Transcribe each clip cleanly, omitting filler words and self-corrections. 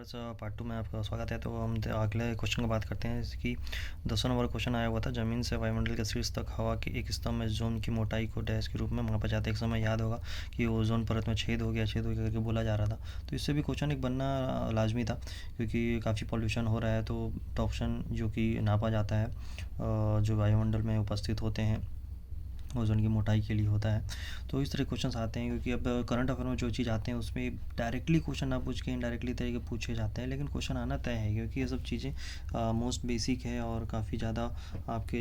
Viewers part 2 में आपका स्वागत है। तो हम अगले क्वेश्चन की बात करते हैं। जैसे कि 10 नंबर क्वेश्चन आया हुआ था, ज़मीन से वायुमंडल के शीर्ष तक हवा के एक स्तंभ में जोन की मोटाई को डैश के रूप में मापा जाता है। एक समय याद होगा कि ओजोन परत में छेद हो गया करके बोला जा रहा था। तो इससे भी क्वेश्चन एक बनना लाजमी था, क्योंकि काफ़ी पॉल्यूशन हो रहा है। तो टॉप्शन जो कि नापा जाता है जो वायुमंडल में उपस्थित होते हैं ओजोन की मोटाई के लिए होता है। तो इस तरह क्वेश्चंस आते हैं, क्योंकि अब करंट अफेयर में जो चीज़ आते हैं उसमें डायरेक्टली क्वेश्चन ना पूछ के इनडायरेक्टली तरीके पूछे जाते हैं, लेकिन क्वेश्चन आना तय है, क्योंकि ये सब चीज़ें मोस्ट बेसिक है और काफ़ी ज़्यादा आपके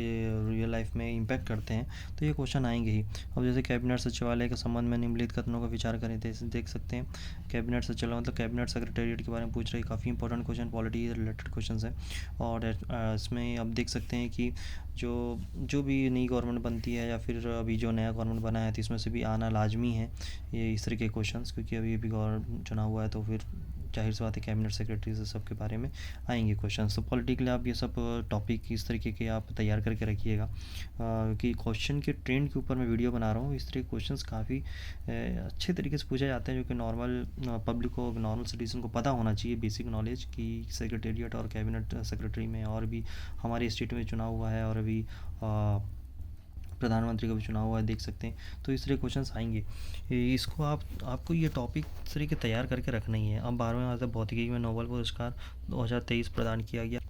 रियल लाइफ में इम्पैक्ट करते हैं। तो ये क्वेश्चन आएंगे ही। अब जैसे कैबिनेट सचिवालय के संबंध में निम्नलिखित कथनों का विचार करें, तो देख सकते हैं कैबिनेट सचिवालय मतलब कैबिनेट सेक्रेटेरिएट के बारे में पूछ रहे हैं। काफ़ी important question, polity related question है। और इसमें अब देख सकते हैं कि जो भी नई गवर्नमेंट बनती है या फिर अभी जो नया गवर्नमेंट बना है, तो इसमें से भी आना लाजमी है ये इस तरह के क्वेश्चंस, क्योंकि अभी गवर्नमेंट चुना हुआ है। तो फिर जाहिर सी बात है कैबिनेट सेक्रेटरी से सब के बारे में आएंगे क्वेश्चंस। तो पॉलिटिकली आप ये सब टॉपिक इस तरीके के आप तैयार करके रखिएगा, क्योंकि क्वेश्चन के ट्रेंड के ऊपर मैं वीडियो बना रहा हूँ। इस तरह के क्वेश्चंस काफ़ी अच्छे तरीके से पूछे जाते हैं, जो कि नॉर्मल पब्लिक को, नॉर्मल सिटीजन को पता होना चाहिए, बेसिक नॉलेज कि सेक्रेटेरिएट और कैबिनेट सेक्रेटरी में और भी हमारे स्टेट में चुनाव हुआ है और अभी प्रधानमंत्री का भी चुनाव हुआ है, देख सकते हैं। तो इस तरह क्वेश्चंस आएंगे। इसको आपको ये टॉपिक इस तरह के तैयार करके रखना ही है। अब 12वें मासिक भौतिकी में नोबेल पुरस्कार 2023 प्रदान किया गया।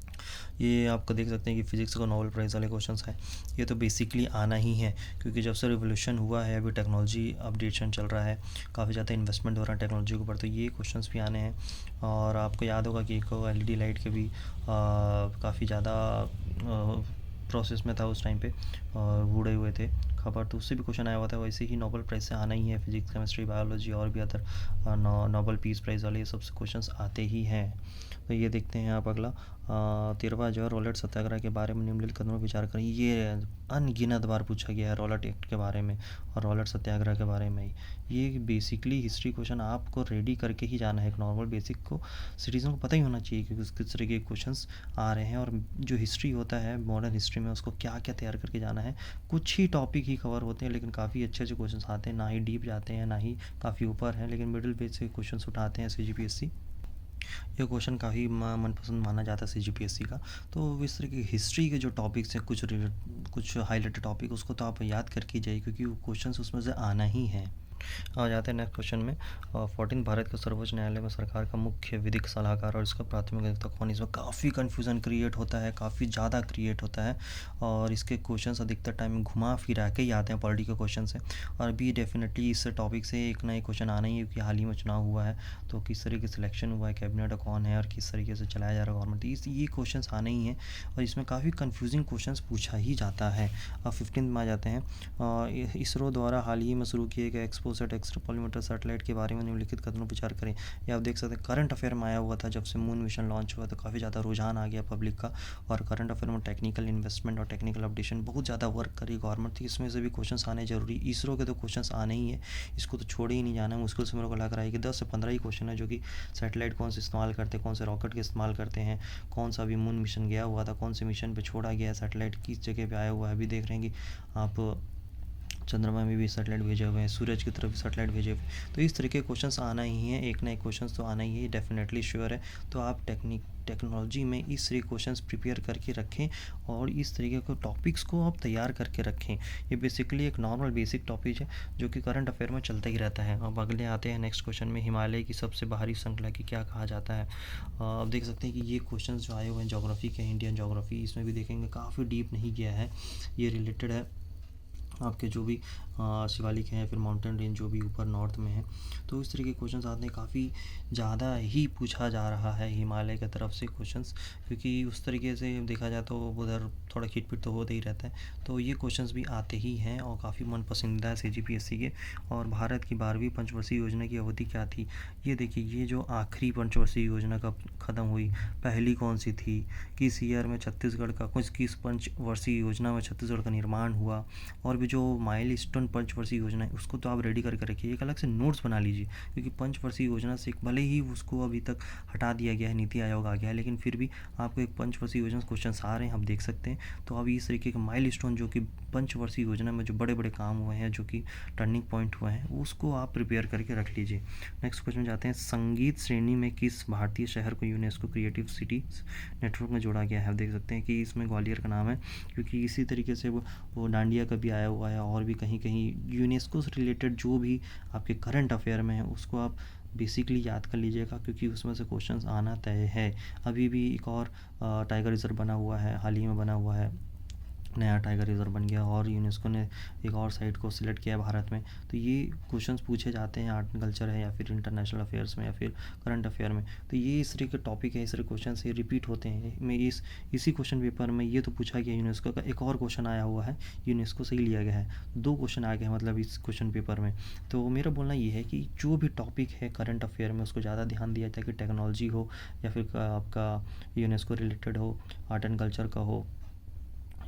ये आपको देख सकते हैं कि फिजिक्स का नोबेल प्राइज़ वाले क्वेश्चंस हैं। ये तो बेसिकली आना ही है, क्योंकि जब से रिवोल्यूशन हुआ है, अभी टेक्नोलॉजी अपडेशन चल रहा है, काफ़ी ज़्यादा इन्वेस्टमेंट हो रहा है टेक्नोलॉजी के ऊपर, तो ये क्वेश्चंस भी आने हैं। और आपको याद होगा कि एक LED लाइट के भी काफ़ी ज़्यादा प्रोसेस में था उस टाइम पे, बूढ़े हुए थे खबर, तो उससे भी क्वेश्चन आया हुआ था। वैसे ही नोबेल प्राइज़ से आना ही है, फिजिक्स, केमिस्ट्री, बायोलॉजी और भी अदर नोबेल पीस प्राइज़ वाले ये सब क्वेश्चंस आते ही हैं। तो ये देखते हैं आप अगला 13वां जो है रॉलेट सत्याग्रह के बारे में निम्नलिखित कदमों पर विचार करें। ये अनगिनत बार पूछा गया है रॉलेट एक्ट के बारे में और रॉलेट सत्याग्रह के बारे में। ये बेसिकली हिस्ट्री क्वेश्चन आपको रेडी करके ही जाना है। एक नॉर्मल बेसिक को सिटीजन को पता ही होना चाहिए कि किस तरह के क्वेश्चंस आ रहे हैं, और जो हिस्ट्री होता है मॉडर्न हिस्ट्री में उसको क्या क्या तैयार करके जाना है। कुछ ही टॉपिक ही कवर होते हैं, लेकिन काफ़ी अच्छे अच्छे क्वेश्चन आते हैं, ना ही डीप जाते हैं ना ही काफ़ी ऊपर हैं, लेकिन मिडिल पेज से क्वेश्चन उठाते हैं CGPSC। ये क्वेश्चन काफ़ी मनपसंद माना जाता है CGPSC का। तो इस तरह की हिस्ट्री के जो टॉपिक्स हैं, कुछ हाईलाइटेड टॉपिक, उसको तो आप याद करके जाइए, क्योंकि वो क्वेश्चन उसमें से आना ही है। आ जाते हैं नेक्स्ट क्वेश्चन में। 14 भारत के सर्वोच्च न्यायालय में सरकार का मुख्य विधिक सलाहकार और इसका प्राथमिक अधिवक्ता कौन। इसमें काफ़ी कन्फ्यूज़न क्रिएट होता है, काफ़ी ज़्यादा क्रिएट होता है, और इसके क्वेश्चंस अधिकतर टाइम घुमा फिरा के ही आते हैं, पॉलिटिकल क्वेश्चन से। और भी डेफिनेटली इस टॉपिक से एक ना एक क्वेश्चन आना ही है, क्योंकि हाल ही में चुनाव हुआ है, तो किस तरीके से सिलेक्शन हुआ है, कैबिनेट कौन है और किस तरीके से चलाया जा रहा है गवर्नमेंट, ये क्वेश्चन आने ही हैं। और इसमें काफ़ी कन्फ्यूजिंग क्वेश्चन पूछा ही जाता है। 15 में आ जाते हैं। इसरो द्वारा हाल ही में शुरू किए गए एक्सपोसेट एक्सट्रापोलीमीटर सैटेलाइट के बारे में निम्नलिखित कथनों पर विचार करें। ये आप देख सकते हैं करंट अफेयर में आया हुआ था। जब से मून मिशन लॉन्च हुआ तो काफ़ी ज़्यादा रुझान आ गया पब्लिक का, और करंट अफेयर में टेक्निकल इन्वेस्टमेंट और टेक्निकल अपडेशन बहुत ज़्यादा वर्क करी गवर्नमेंट थी। इसमें से भी क्वेश्चन आने जरूरी। इसरो के तो क्वेश्चन आने ही है, इसको तो छोड़े ही नहीं जाना है। मुश्किल से मेरे को लग रहा है कि 10 से 15 ही क्वेश्चन है, जो कि सैटेलाइट कौन से इस्तेमाल करते हैं, कौन से रॉकेट के इस्तेमाल करते हैं, कौन सा अभी मून मिशन गया हुआ था, कौन से मिशन पर छोड़ा गया है, सैटेलाइट किस जगह पर आया हुआ है। अभी देख रहे हैं कि आप चंद्रमा में भी सैटेलाइट भेजे हुए हैं, सूरज की तरफ भी सैटेलाइट भेजे हुए हैं। तो इस तरह के क्वेश्चंस आना ही है, एक ना एक क्वेश्चंस तो आना ही है, डेफिनेटली श्योर है। तो आप टेक्नोलॉजी में इस तरह क्वेश्चंस प्रिपेयर करके रखें, और इस तरीके के टॉपिक्स को आप तैयार करके रखें। ये बेसिकली एक नॉर्मल बेसिक टॉपिक है, जो कि करंट अफेयर में चलता ही रहता है। अब अगले आते हैं नेक्स्ट क्वेश्चन में, हिमालय की सबसे बाहरी श्रृंखला की क्या कहा जाता है। अब देख सकते हैं कि ये क्वेश्चन जो आए हुए हैं जोग्राफी के, इंडियन जोग्राफी, इसमें भी देखेंगे काफ़ी डीप नहीं गया है। ये रिलेटेड है आपके जो भी शिवालिक हैं, फिर माउंटेन रेंज जो भी ऊपर नॉर्थ में है। तो इस तरह के क्वेश्चंस आते हैं, काफ़ी ज़्यादा ही पूछा जा रहा है हिमालय की तरफ से क्वेश्चंस, क्योंकि उस तरीके से देखा जाए तो उधर थोड़ा खिटपिट तो होता ही रहता है। तो ये क्वेश्चंस भी आते ही हैं और काफ़ी मन पसंदीदा है CGPSC के। और भारत की 12वीं पंचवर्षीय योजना की अवधि क्या थी। ये देखिए, ये जो आखिरी पंचवर्षीय योजना कब ख़त्म हुई, पहली कौन सी थी, किस ईयर में छत्तीसगढ़ का किस पंचवर्षीय योजना में छत्तीसगढ़ का निर्माण हुआ, और भी अभी जो माइलस्टोन पंचवर्षीय योजना है उसको तो आप रेडी करके रखिए, एक अलग से नोट्स बना लीजिए, क्योंकि पंचवर्षीय योजना से भले ही उसको अभी तक हटा दिया गया है, नीति आयोग आ गया है, लेकिन फिर भी आपको एक पंचवर्षीय योजना से क्वेश्चन आ रहे हैं, आप देख सकते हैं। तो अभी इस तरीके के माइलस्टोन जो कि पंचवर्षीय योजना में जो बड़े बड़े काम हुए हैं, जो कि टर्निंग पॉइंट हुए हैं, उसको आप प्रिपेयर करके रख लीजिए। नेक्स्ट क्वेश्चन जाते हैं, संगीत श्रेणी में किस भारतीय शहर को यूनेस्को क्रिएटिव सिटीज नेटवर्क में जोड़ा गया है? आप देख सकते हैं कि इसमें ग्वालियर का नाम है, क्योंकि इसी तरीके से वो डांडिया का भी आया हुआ है, और भी कहीं कहीं यूनेस्को से रिलेटेड जो भी आपके करंट अफेयर में है उसको आप बेसिकली याद कर लीजिएगा, क्योंकि उसमें से क्वेश्चंस आना तय है। अभी भी एक और टाइगर रिजर्व बना हुआ है, हाल ही में बना हुआ है, नया टाइगर रिजर्व बन गया, और यूनेस्को ने एक और साइट को सिलेक्ट किया है भारत में। तो ये क्वेश्चंस पूछे जाते हैं, आर्ट एंड कल्चर है या फिर इंटरनेशनल अफेयर्स में या फिर करंट अफेयर में। तो ये इस तरह के टॉपिक है, इस तरह क्वेश्चन ये रिपीट होते हैं। मैं इसी क्वेश्चन पेपर में ये तो पूछा गया यूनेस्को का, एक और क्वेश्चन आया हुआ है यूनेस्को से ही लिया गया है, 2 क्वेश्चन आ गए हैं मतलब इस क्वेश्चन पेपर में। तो मेरा बोलना ये है कि जो भी टॉपिक है करंट अफेयर में उसको ज़्यादा ध्यान दिया जाए, कि टेक्नोलॉजी हो या फिर आपका यूनेस्को रिलेटेड हो, आर्ट एंड कल्चर का हो,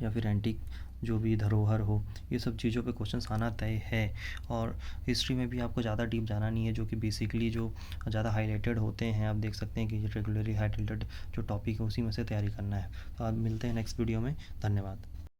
या फिर एंटीक जो भी धरोहर हो, ये सब चीज़ों पे क्वेश्चंस आना तय है। और हिस्ट्री में भी आपको ज़्यादा डीप जाना नहीं है, जो कि बेसिकली जो ज़्यादा हाईलाइटेड होते हैं, आप देख सकते हैं कि रेगुलरली हाईलाइटेड जो टॉपिक है उसी में से तैयारी करना है। तो आप मिलते हैं नेक्स्ट वीडियो में। धन्यवाद।